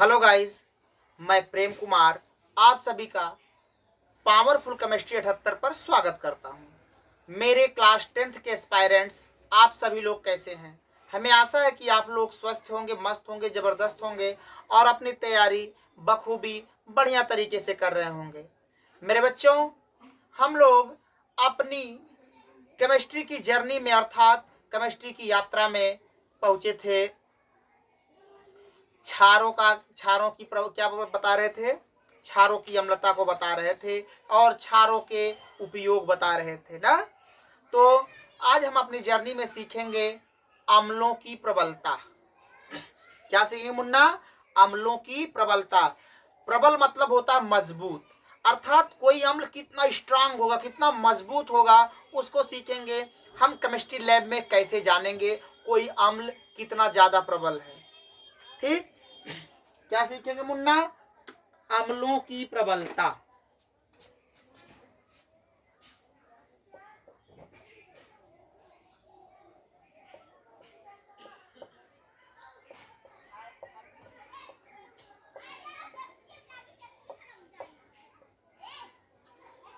Hello guys, मैं प्रेम कुमार आप सभी का पावरफुल केमिस्ट्री 78 पर स्वागत करता हूं। मेरे क्लास 10th के एस्पायरेंट्स आप सभी लोग कैसे हैं? हमें आशा है कि आप लोग स्वस्थ होंगे, मस्त होंगे, ज़बरदस्त होंगे और अपनी तैयारी बखूबी बढ़िया तरीके से कर रहे होंगे। मेरे बच्चों, हम लोग अपनी केमिस्ट्री की जर्नी में अर्थात केमिस्ट्री की यात्रा में पहुँचे थे। क्षारों की क्या बता रहे थे? क्षारों की अम्लता को बता रहे थे और क्षारों के उपयोग बता रहे थे ना। तो आज हम अपनी जर्नी में सीखेंगे अम्लों की प्रबलता। क्या सीखेंगे मुन्ना? अम्लों की प्रबलता। प्रबल मतलब होता है मजबूत, अर्थात कोई अम्ल कितना स्ट्रांग होगा, कितना मजबूत होगा, उसको सीखेंगे। हम केमिस्ट्री लैब में कैसे जानेंगे कोई अम्ल कितना ज्यादा प्रबल है? ठीक, क्या सीखेंगे मुन्ना? अम्लों की प्रबलता।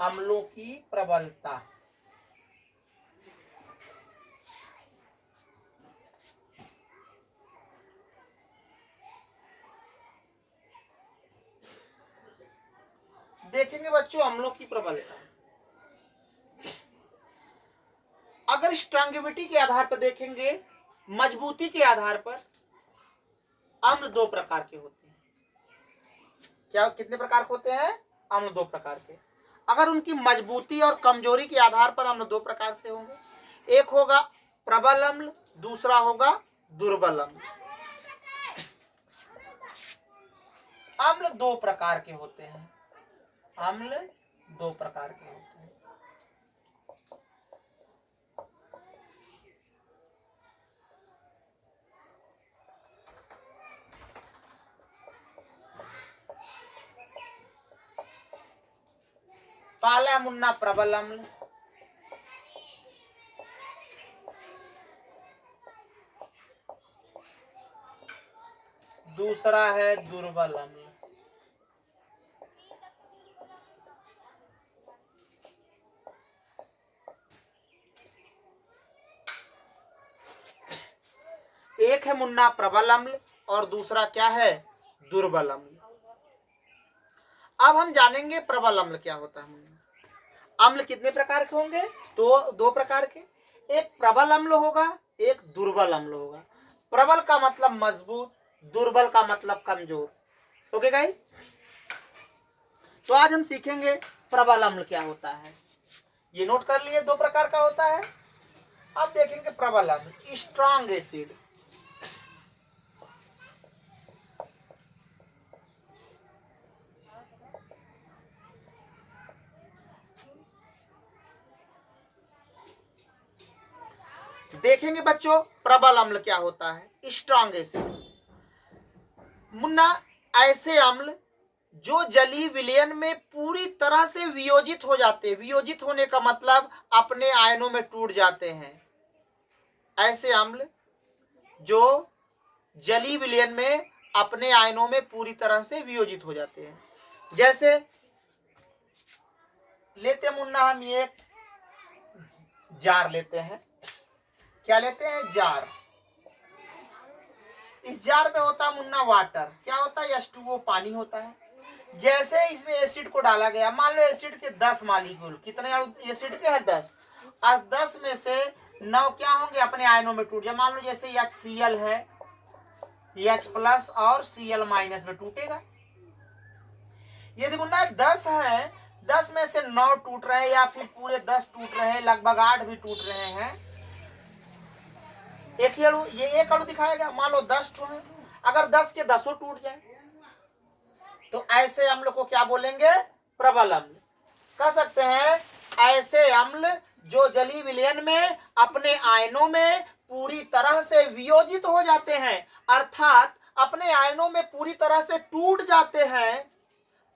अम्लों की प्रबलता। देखेंगे बच्चों अम्लों की प्रबलता। अगर स्ट्रांगिविटी के आधार पर देखेंगे, मजबूती के आधार पर, अम्ल दो प्रकार के होते हैं। क्या कितने प्रकार के होते हैं? अम्ल दो प्रकार के। अगर उनकी मजबूती और कमजोरी के आधार पर अम्ल दो प्रकार से होंगे। एक होगा प्रबल अम्ल, दूसरा होगा दुर्बल अम्ल। अम्ल दो प्रकार के होते हैं। अम्ल दो प्रकार के होते हैं। पहला मुन्ना प्रबल अम्ल, दूसरा है दुर्बल अम्ल। एक है मुन्ना प्रबल अम्ल और दूसरा क्या है? दुर्बल अम्ल। अब हम जानेंगे प्रबल अम्ल क्या होता है। अम्ल कितने प्रकार के होंगे? दो प्रकार के। एक प्रबल अम्ल होगा, एक दुर्बल अम्ल होगा। प्रबल का मतलब मजबूत, दुर्बल का मतलब कमजोर। ओके गाइस, तो आज हम सीखेंगे प्रबल अम्ल क्या होता है। ये नोट कर लिए, दो प्रकार का होता है। अब देखेंगे प्रबल अम्ल, स्ट्रॉन्ग एसिड। देखेंगे बच्चों प्रबल अम्ल क्या होता है, स्ट्रॉन्ग एसिड। मुन्ना, ऐसे अम्ल जो जलीय विलयन में पूरी तरह से वियोजित हो जाते हैं। वियोजित होने का मतलब अपने आयनों में टूट जाते हैं। ऐसे अम्ल जो जलीय विलयन में अपने आयनों में पूरी तरह से वियोजित हो जाते हैं। जैसे लेते मुन्ना, हम ये जार लेते हैं। क्या लेते हैं? जार। इस जार में होता है मुन्ना वाटर। क्या होता है? H2O, पानी होता है। जैसे इसमें एसिड को डाला गया, मान लो एसिड के 10 मालिक्यूल, कितने एसिड के हैं? 10। और 10 में से 9 क्या होंगे? अपने आयनों में टूट जाए। मान लो जैसे HCl है, H+ और Cl- में टूटेगा। यदि मुन्ना 10 है, 10 में से 9 टूट रहे हैं या फिर पूरे 10 टूट रहे हैं, लगभग 8 भी टूट रहे हैं। एक ही अणु, ये एक अणु दिखाया गया। मान लो 10 टूट है, अगर 10 के 10 टूट जाए तो ऐसे अम्ल को क्या बोलेंगे? प्रबल अम्ल। कह सकते हैं ऐसे अम्ल जो जलीय विलयन में अपने आयनों में पूरी तरह से वियोजित हो जाते हैं, अर्थात अपने आयनों में पूरी तरह से टूट जाते हैं,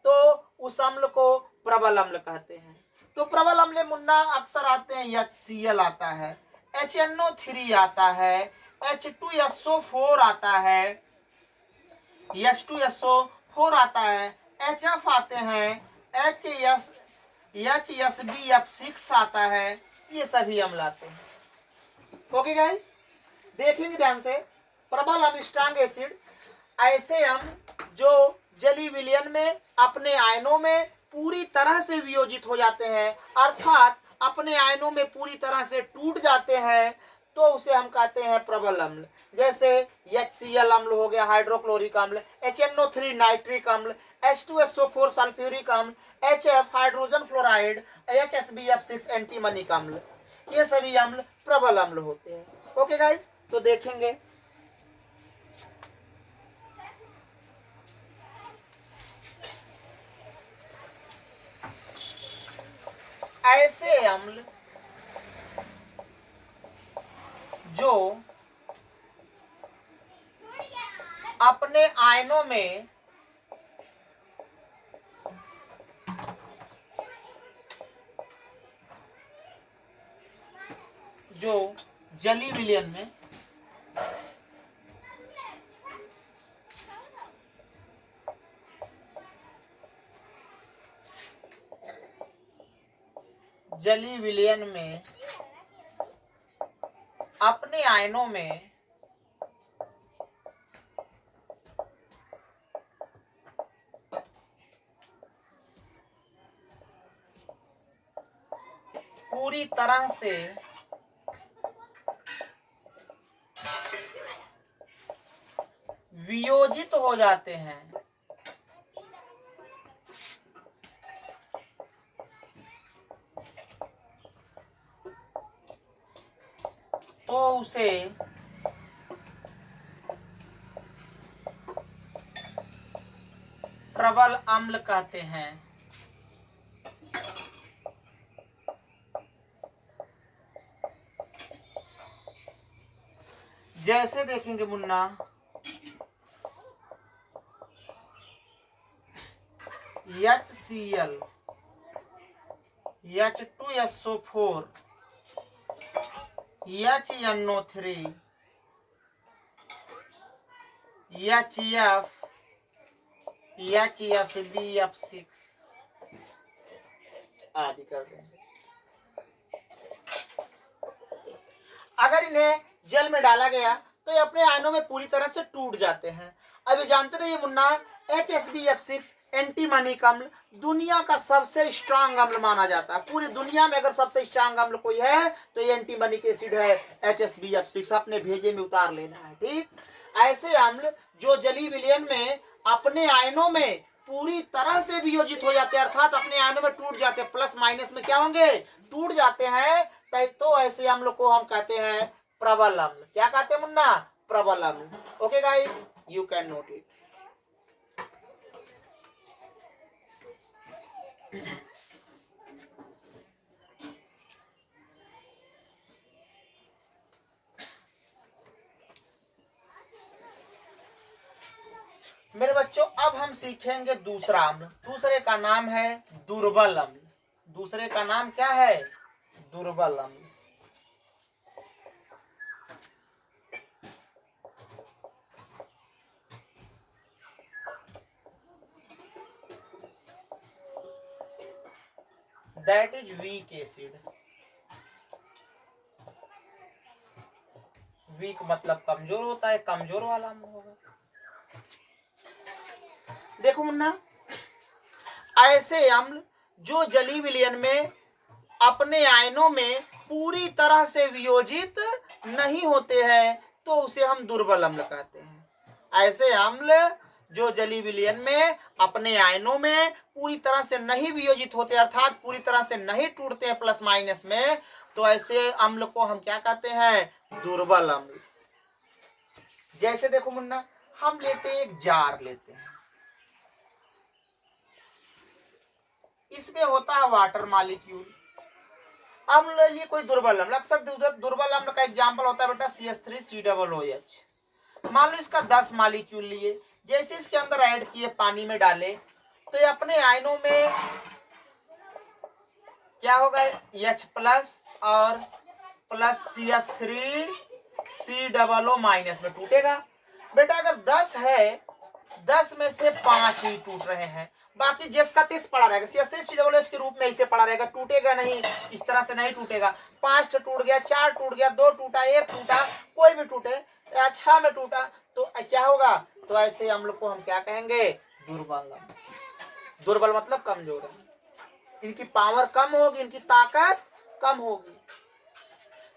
तो उस अम्ल को प्रबल अम्ल कहते हैं। तो प्रबल अम्ल मुन्ना अक्सर आते हैं, HCl आता है, HNO3 आता है, H2SO4 आता है, H2SO4 आता है, HF आते हैं, HSBF6 आता है, ये सभी अम्ल आते हैं। ओके गाइस, देखेंगे ध्यान से। प्रबल अम्ल स्ट्रांग एसिड ऐसे अम्ल जो जलीय विलयन में अपने आयनों में पूरी तरह से वियोजित हो जाते हैं, अर्थात अपने आयनों में पूरी तरह से टूट जाते हैं, तो उसे हम कहते हैं प्रबल अम्ल। जैसे HCl अम्ल हो गया, हाइड्रोक्लोरिक अम्ल, HNO3 नाइट्रिक अम्ल, H2SO4 सल्फ्यूरिक अम्ल, HF हाइड्रोजन फ्लोराइड, HSBF6 एंटीमनिक अम्ल, ये सभी अम्ल प्रबल अम्ल होते हैं। ओके गाइस, तो देखेंगे ऐसे अम्ल जो अपने आयनों में जो जलीय विलयन में अपने आयनों में पूरी तरह से वियोजित हो जाते हैं, तो उसे प्रबल अम्ल कहते हैं। जैसे देखेंगे Munna, HCl, H2SO4, HNO3, HF, HSBF6 आदि कर देंगे। अगर इन्हें जल में डाला गया तो ये अपने आयनों में पूरी तरह से टूट जाते हैं। अभी जानते रहिए मुन्ना, HSBF6 एंटीमनिक अम्ल दुनिया का सबसे स्ट्रांग अम्ल माना जाता है। पूरी दुनिया में अगर सबसे स्ट्रांग अम्ल कोई है तो ये एंटीमनिक एसिड है, HSBF6। अपने भेजे में उतार लेना है, ठीक। ऐसे अम्ल जो जलीय विलयन में अपने आयनों में पूरी तरह से वियोजित हो जाते हैं, अर्थात अपने आयनों में टूट जाते हैं, प्लस माइनस में क्या होंगे, टूट जाते हैं, तो ऐसे अम्ल को हम कहते हैं प्रबल अम्ल। क्या कहते हैं मुन्ना, प्रबल अम्ल। Okay guys, you can note it. मेरे बच्चों, अब हम सीखेंगे दूसरा अम्ल। दूसरे का नाम है दुर्बल अम्ल। दूसरे का नाम क्या है, दुर्बल अम्ल। That is weak acid. Weak मतलब कमजोर होता है, कमजोर वाला अम्ल होगा। देखो मुन्ना, ऐसे अम्ल जो जलीय विलयन में अपने आयनों में पूरी तरह से वियोजित नहीं होते हैं, तो उसे हम दुर्बल अम्ल कहते हैं। ऐसे अम्ल जो जलीय विलयन में अपने आयनों में पूरी तरह से नहीं वियोजित होते, अर्थात पूरी तरह से नहीं टूटते हैं प्लस माइनस में, तो ऐसे अम्ल को हम क्या कहते हैं, दुर्बल अम्ल। जैसे देखो मुन्ना, हम लेते हैं एक जार लेते हैं, इसमें होता है वाटर मॉलिक्यूल। अब ले लिए कोई दुर्बल अम्ल। अक्सर दुर्बल अम्ल का एग्जांपल होता है बेटा CH3COOH। मान लो इसका 10 मॉलिक्यूल लिए, जैसे इसके अंदर ऐड किए, पानी में डाले, तो ये अपने आयनों में क्या होगा, H प्लस और प्लस CH3COO माइनस में टूटेगा। बेटा अगर 10 है, 10 में से 5 ही टूट रहे हैं, बाकी जिसका तिस पड़ा रहेगा CH3COOH के रूप में इसे पड़ा रहेगा, टूटेगा नहीं, इस तरह से नहीं टूटेगा। 5 टूट गया, 4 टूट गया, 2 टूटा, 1 टूटा, कोई भी टूटे या 6 में टूटा तो क्या होगा, तो ऐसे अम्ल को हम क्या कहेंगे, दुर्बल अम्ल। दुर्बल मतलब कमजोर है, इनकी पावर कम होगी, इनकी ताकत कम होगी।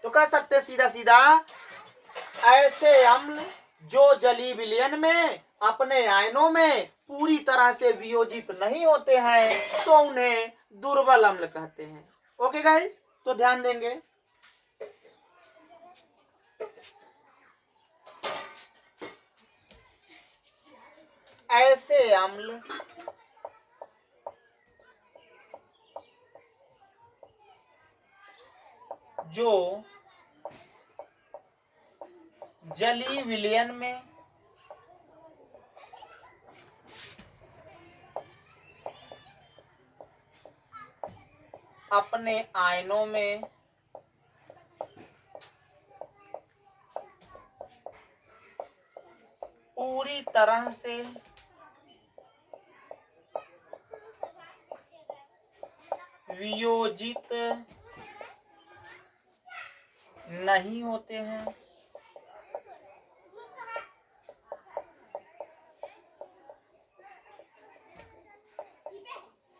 तो कह सकते सीधा सीधा ऐसे अम्ल जो जलीय विलयन में अपने आयनों में पूरी तरह से वियोजित नहीं होते हैं तो उन्हें दुर्बल अम्ल कहते हैं। ओके गाइस, तो ध्यान देंगे। ऐसे अम्ल जो जलीय विलयन में अपने आयनों में पूरी तरह से वियोजित नहीं होते हैं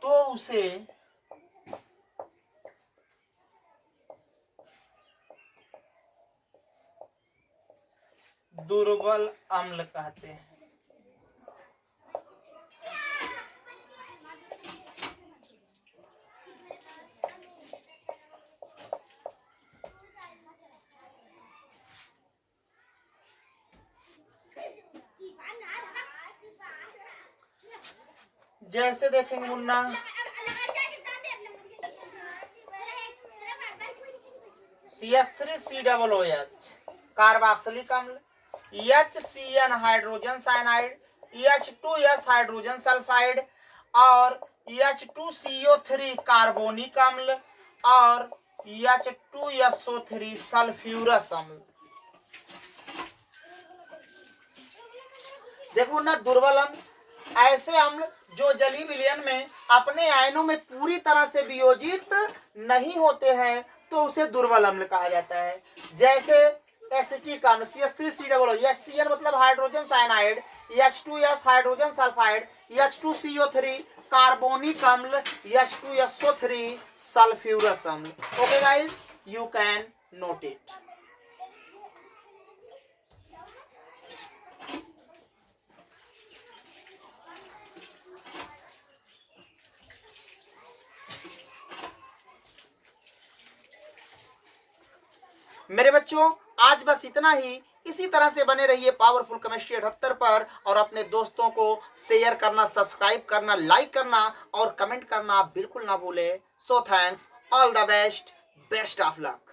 तो उसे दुर्बल अम्ल कहते हैं। जैसे देखेंगे मुन्ना, CH3COOH कार्बोक्सिलिक अम्ल, HCN hydrogen cyanide, H2S hydrogen sulphide और H2CO3 कार्बोनिक अम्ल और H2SO3 सल्फ्यूरस अम्ल। देखो ना, दुर्बल अम्ल ऐसे अम्ल जो जलीय विलयन में अपने आयनों में पूरी तरह से वियोजित नहीं होते हैं तो उसे दुर्बल अम्ल कहा जाता है। जैसे एसिटिक अम्ल CH3COOH, HCN मतलब hydrogen cyanide, H2S hydrogen sulphide, H2CO3 carbonic अम्ल, H2SO3 सल्फ्यूरस अम्ल। Okay guys, you can note it. मेरे बच्चों, आज बस इतना ही। इसी तरह से बने रहिए पावरफुल केमिस्ट्री 78 पर और अपने दोस्तों को शेयर करना, सब्सक्राइब करना, लाइक करना और कमेंट करना बिल्कुल ना भूले। So thanks, all the best, best of luck.